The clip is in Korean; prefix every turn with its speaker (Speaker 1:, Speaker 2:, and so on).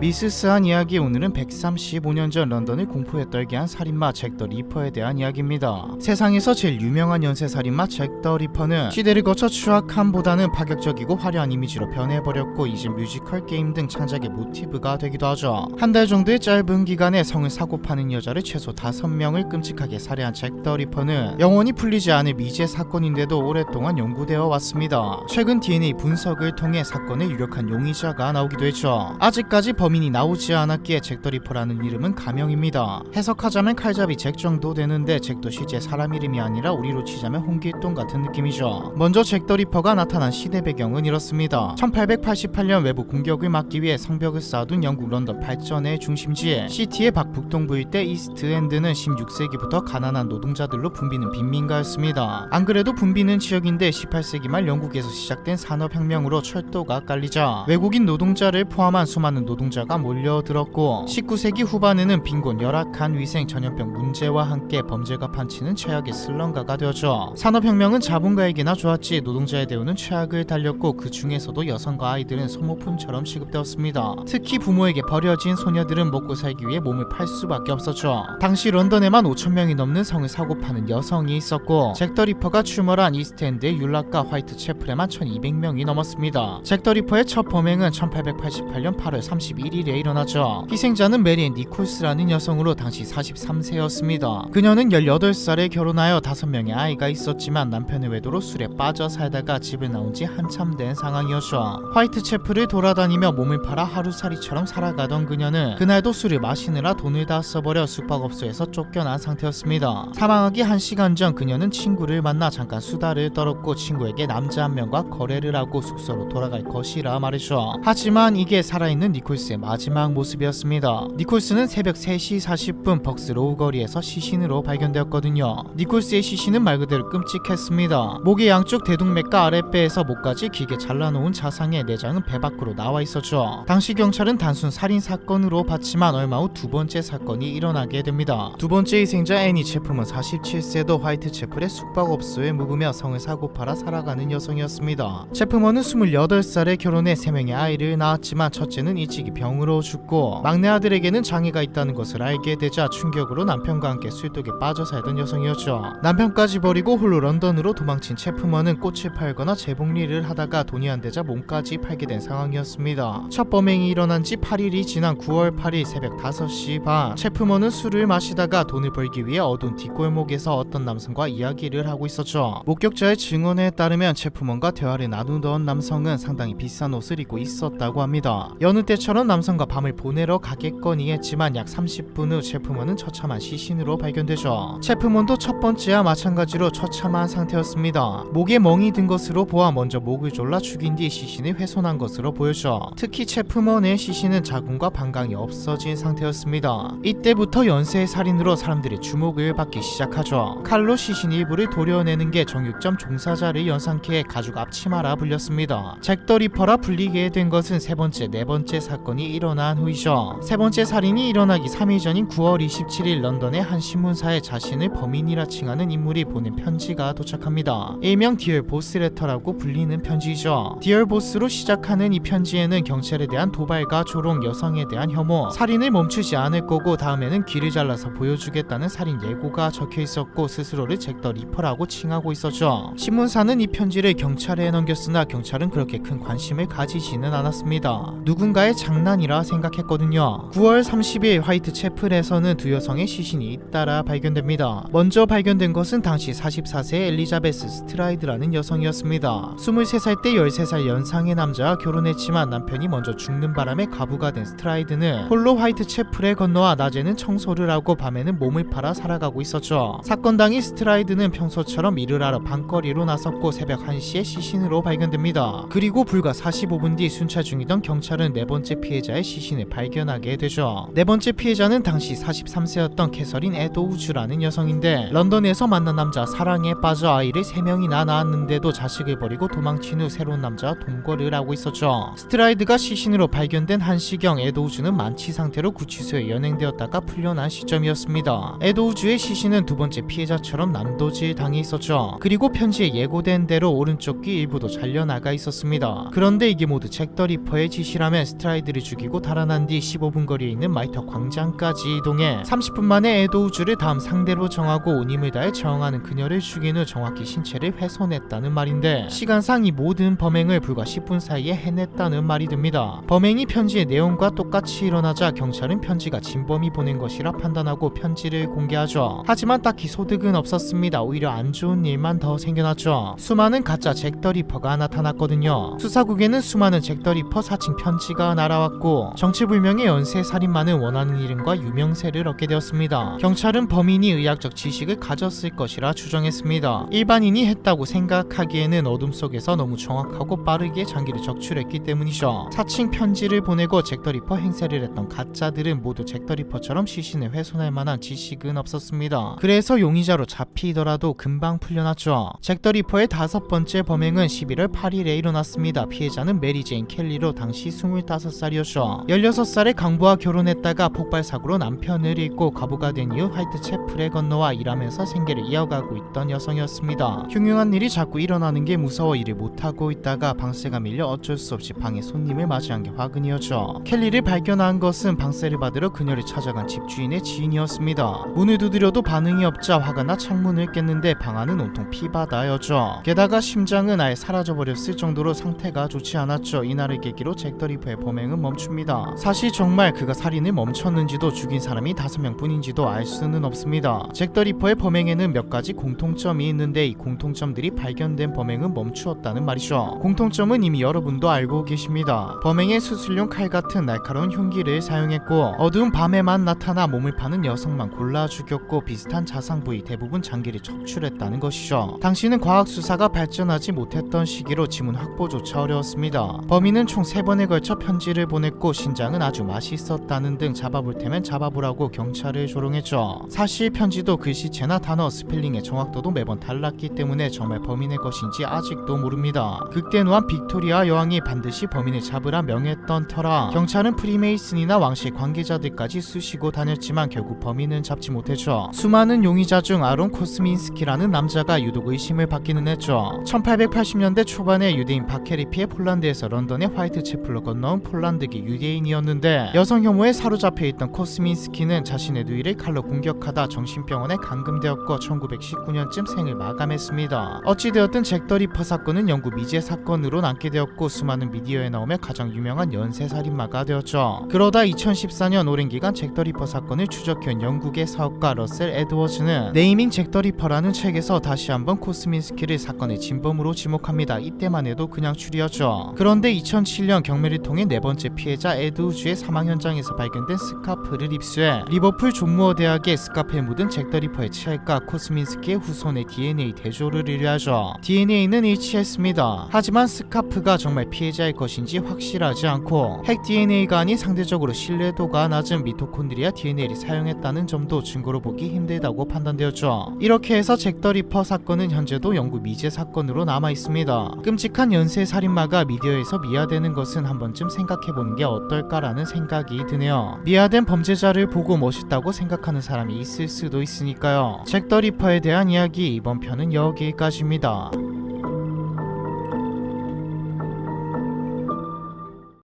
Speaker 1: 미스스한 이야기. 오늘은 135년 전 런던을 공포에 떨게 한 살인마 잭 더 리퍼에 대한 이야기입니다. 세상에서 제일 유명한 연쇄살인마 잭 더 리퍼는 시대를 거쳐 추악함보다는 파격적이고 화려한 이미지로 변해버렸고 이제 뮤지컬, 게임 등 창작의 모티브가 되기도 하죠. 한 달 정도의 짧은 기간에 성을 사고 파는 여자를 최소 5명을 끔찍하게 살해한 잭 더 리퍼는 영원히 풀리지 않을 미제 사건인데도 오랫동안 연구되어 왔습니다. 최근 DNA 분석을 통해 사건의 유력한 용의자가 나오기도 했죠. 아직까지 범인이 나오지 않았기에 잭 더 리퍼라는 이름은 가명입니다. 해석하자면 칼잡이 잭 정도 되는데 잭도 실제 사람 이름이 아니라 우리로 치자면 홍길동 같은 느낌이죠. 먼저 잭 더 리퍼가 나타난 시대 배경은 이렇습니다. 1888년 외부 공격을 막기 위해 성벽을 쌓아둔 영국 런던 발전의 중심지에 시티의 박북동부일 때 이스트엔드는 16세기부터 가난한 노동자들로 붐비는 빈민가였습니다. 안 그래도 붐비는 지역인데 18세기 말 영국에서 시작된 산업혁명으로 철도가 깔리자 외국인 노동자를 포함한 수많은 노동자가 몰려들었고 19세기 후반에는 빈곤, 열악한 위생, 전염병 문제와 함께 범죄가 판치는 최악의 슬럼가가 되었죠. 산업혁명은 자본가에게나 좋았지 노동자의 대우는 최악을 달렸고 그 중에서도 여성과 아이들은 소모품처럼 취급되었습니다. 특히 부모에게 버려진 소녀들은 먹고 살기 위해 몸을 팔 수밖에 없었죠. 당시 런던에만 5,000명이 넘는 성을 사고 파는 여성이 있었고 잭 더 리퍼가 출몰한 이스트엔드의 율락과 화이트 채플에만 1,200명이 넘었습니다. 잭 더 리퍼의 첫 범행은 1888년 8월 31일에 일어나죠. 희생자는 메리앤 니콜스라는 여성으로 당시 43세였습니다. 그녀는 18살에 결혼하여 5명의 아이가 있었지만 남편의 외도로 술에 빠져 살다가 집을 나온 지 한참 된 상황이었죠. 화이트 채플을 돌아다니며 몸을 팔아 하루살이처럼 살아가던 그녀는 그날도 술을 마시느라 돈을 다 써버려 숙박업소에서 쫓겨난 상태였습니다. 사망하기 1시간 전 그녀는 친구를 만나 잠깐 수다를 떨었고 친구에게 남자 한 명과 거래를 하고 숙소로 돌아갈 것이라 말했죠. 하지만 이게 살아있는 니콜스의 마지막 모습이었습니다. 니콜스는 새벽 3시 40분 벅스로우 거리에서 시신으로 발견되었거든요. 니콜스의 시신은 말 그대로 끔찍했습니다. 목의 양쪽 대동맥과 아랫배에서 목까지 길게 잘라놓은 자상의 내장은 배 밖으로 나와 있었죠. 당시 경찰은 단순 살인 사건으로 봤지만 얼마 후 두 번째 사건이 일어나게 됩니다. 두 번째 희생자 애니 채플먼 47세도 화이트 채플의 숙박업소에 묵으며 성을 사고 팔아 살아가는 여성이었습니다. 채플먼은 28살에 결혼해 3명의 아이를 낳았지만 첫째는 일찍이 병으로 죽고 막내 아들에게는 장애가 있다는 것을 알게 되자 충격으로 남편과 함께 술독에 빠져 살던 여성이었죠. 남편까지 버리고 홀로 런던으로 도망친 채플먼은 꽃을 팔거나 재봉리를 하다가 돈이 안 되자 몸까지 팔게 된 상황이었습니다. 첫 범행이 일어난 지 8일이 지난 9월 8일 새벽 5시 반 채플먼은 술을 마시다가 돈을 벌기 위해 어두운 뒷골목에서 어떤 남성과 이야기를 하고 있었죠. 목격자의 증언에 따르면 채플먼과 대화를 나누던 남성은 상당히 비싼 옷을 입고 있었다고 합니다. 여느 때처럼 남성과 밤을 보내러 가겠거니 했지만 약 30분 후 채플먼은 처참한 시신으로 발견되죠. 채플먼도 첫 번째와 마찬가지로 처참한 상태였습니다. 목에 멍이 든 것으로 보아 먼저 목을 졸라 죽인 뒤 시신을 훼손한 것으로 보였죠. 특히 채플먼의 시신은 자궁과 방광이 없어진 상태였습니다. 이때부터 연쇄 살인으로 사람들의 주목을 받기 시작하죠. 칼로 시신 일부를 도려내는 게 정육점 종사자를 연상케 해 가죽 앞치마라 불렸습니다. 잭 더 리퍼라 불리게 된 것은 세 번째, 네 번째 사건이 일어난 후이죠. 세 번째 살인이 일어나기 3일 전인 9월 27일 런던의 한 신문사에 자신을 범인이라 칭하는 인물이 보낸 편지가 도착합니다. 일명 디얼 보스 레터라고 불리는 편지죠. 디얼 보스로 시작하는 이 편지에는 경찰에 대한 도발과 조롱, 여성에 대한 혐오, 살인을 멈추지 않을 거고 다음에는 귀를 잘라서 보여주겠다는 살인 예고가 적혀 있었고 스스로를 잭 더 리퍼라고 칭하고 있었죠. 신문사는 이 편지를 경찰에 넘겼으나 경찰은 그렇게 큰 관심을 가지지는 않았습니다. 누군가의 장난이라 생각했거든요. 9월 30일 화이트 채플에서는 두 여성의 시신이 잇따라 발견됩니다. 먼저 발견된 것은 당시 44세의 엘리자베스 스트라이드라는 여성이었습니다. 23살 때 13살 연상의 남자와 결혼했지만 남편이 먼저 죽는 바람에 가부가 된 스트라이드는 홀로 화이트 채플에 건너와 낮에는 청소를 하고 밤에는 몸을 팔아 살아가고 있었죠. 사건 당일 스트라이드는 평소처럼 일을 하러 밤거리로 나섰고 새벽 1시에 시신으로 발견됩니다. 그리고 불과 45분 뒤 순찰 중이던 경찰은 네 번째 피해자의 시신을 발견하게 되죠. 네 번째 피해자는 당시 43세였던 캐서린 에도우즈라는 여성인데 런던에서 만난 남자 사랑에 빠져 아이를 3명이나 낳았는데도 자식을 버리고 도망친 후 새로운 남자와 동거를 하고 있었죠. 스트라이드가 시신으로 발견된 1시경 에도우즈는 만취 상태로 구치소에 연행되었다가 풀려난 시점이었습니다. 에도우즈의 시신은 두 번째 피해자처럼 난도질 당해 있었죠. 그리고 편지에 예고된 대로 오른쪽 귀 일부도 잘려나가 있었습니다. 그런데 이게 모두 잭 더 리퍼의 짓이라면 스트라이드를 죽이고 달아난 뒤 15분 거리에 있는 마이터 광장까지 이동해 30분 만에 에도우즈를 다음 상대로 정하고 온 힘을 다해 저항하는 그녀를 죽인 후 정확히 신체를 훼손했다는 말인데, 시간상 이 모든 범행을 불과 10분 사이에 해냈다는 말이 듭니다. 범행이 편지의 내용과 똑같이 일어나자 경찰은 편지가 진범이 보낸 것이라 판단하고 편지를 공개하죠. 하지만 딱히 소득은 없었습니다. 오히려 안 좋은 일만 더 생겨났죠. 수많은 가짜 잭 더 리퍼가 나타났거든요. 수사국에는 수많은 잭 더 리퍼 사칭 편지가 날아왔고 정체불명의 연쇄 살인마는 원하는 이름과 유명세를 얻게 되었습니다. 경찰은 범인이 의학적 지식을 가졌을 것이라 추정했습니다. 일반인이 했다고 생각하기에는 어둠 속에서 너무 정확하고 빠르게 장기를 적출했기 때문이죠. 사칭 편지를 보내고 잭 더 리퍼 행세를 했던 가짜들은 모두 잭 더 리퍼처럼 시신을 훼손할 만한 지식은 없었습니다. 그래서 용의자로 잡히더라도 금방 풀려났죠. 잭 더 리퍼의 5번째 범행은 11월 8일에 일어났습니다. 피해자는 메리 제인 켈리로 당시 25살이었죠. 16살에 강부와 결혼했다가 폭발사고로 남편을 잃고 과부가 된 이후 화이트 채플에 건너와 일하면서 생계를 이어가고 있던 여성이었습니다. 흉흉한 일이 자꾸 일어나는 게 무서워 일을 못하고 있다가 방세가 밀려 어쩔 수 없이 방에 손님을 맞이한 게 화근이었죠. 켈리를 발견한 것은 방세를 받으러 그녀를 찾아간 집주인의 지인이었습니다. 문을 두드려도 반응이 없자 화가 나 창문을 깼는데 방 안은 온통 피바다였죠. 게다가 심장은 아예 사라져버렸을 정도로 상태가 좋지 않았죠. 이날을 계기로 잭 더 리퍼의 범행은 멈춥니다. 사실 정말 그가 살인을 멈췄는지도 죽인 사람이 5명 뿐인지도 알 수는 없습니다. 잭 더 리퍼의 범행에는 몇 가지 공통점이 있는데 이 공통점들이 발견된 범행은 멈추었다는 말이죠. 공통점은 이미 여러분도 알고 계십니다. 범행에 수술용 칼 같은 날카로운 흉기를 사용했고 어두운 밤에만 나타나 몸을 파는 여성만 골라 죽였고 비슷한 자상 부위 대부분 장기를 적출했다는 것이죠. 당시는 과학 수사가 발전하지 못했던 시기로 지문 확보조차 어려웠습니다. 범인은 총 3번에 걸쳐 편지를 보냈고 신장은 아주 맛있었다는 등 잡아볼 테면 잡아보라고 경찰을 조롱했죠. 사실 편지도 글씨체나 단어 스펠링의 정확도도 매번 달랐기 때문에 정말 범인의 것인지 아직도 모릅니다. 극대노한 빅토리아 여왕이 반드시 범인을 잡으라 명했던 터라 경찰은 프리메이슨이나 왕실 관계자들까지 쑤시고 다녔지만 결국 범인은 잡지 못했죠. 수많은 용의자 중 아론 코스민스키라는 남자가 유독 의심을 받기는 했죠. 1880년대 초반에 유대인 바케리피의 폴란드에서 런던의 화이트 채플로 건너온 폴란드계 유대인이었는데 여성 혐오에 사로잡혀 있던 코스민스키는 자신의 누이를 칼로 공격하다 정신병원에 감금되었고 1919년쯤 생을 마감했습니다. 어찌되었든 잭 더 리퍼 사건은 영구 미제 사건으로 남게 되었고 수많은 미디어에 나오며 가장 유명한 연쇄살인마가 되었죠. 그러다 2014년 오랜 기간 잭 더 리퍼 사건을 추적해온 영국의 사업가 러셀 에드워즈는 네이밍 잭 더 리퍼라는 책에서 다시 한번 코스민스키를 사건의 진범으로 지목합니다. 이때만 해도 그냥 추리였죠. 그런데 2007년 경매를 통해 4번째 피해자 에드우즈의 사망 현장에서 발견된 스카프를 입수해 리버풀 존 무어 대학의 스카프에 묻은 잭 더 리퍼의 치알과 코스민스키의 후손의 DNA 대조를 의뢰하죠. DNA는 일치했습니다. 하지만 스카프가 정말 피해자의 것인지 확실하지 않고 핵 DNA가 아닌 상대적으로 신뢰도가 낮은 미토콘드리아 DNA를 사용했다는 점도 증거로 보기 힘들다고 판단되었죠. 이렇게 해서 잭 더 리퍼 사건은 현재도 영구 미제 사건으로 남아있습니다. 끔찍한 연쇄살인마가 미디어에서 미화되는 것은 한 번쯤 생각해보는 게 어떨까라는 생각이 드네요. 미화된 범죄자를 보고 멋있다고 생각하는 사람이 있을 수도 있으니까요. 잭 더 리퍼에 대한 이야기 이번 편은 여기까지입니다.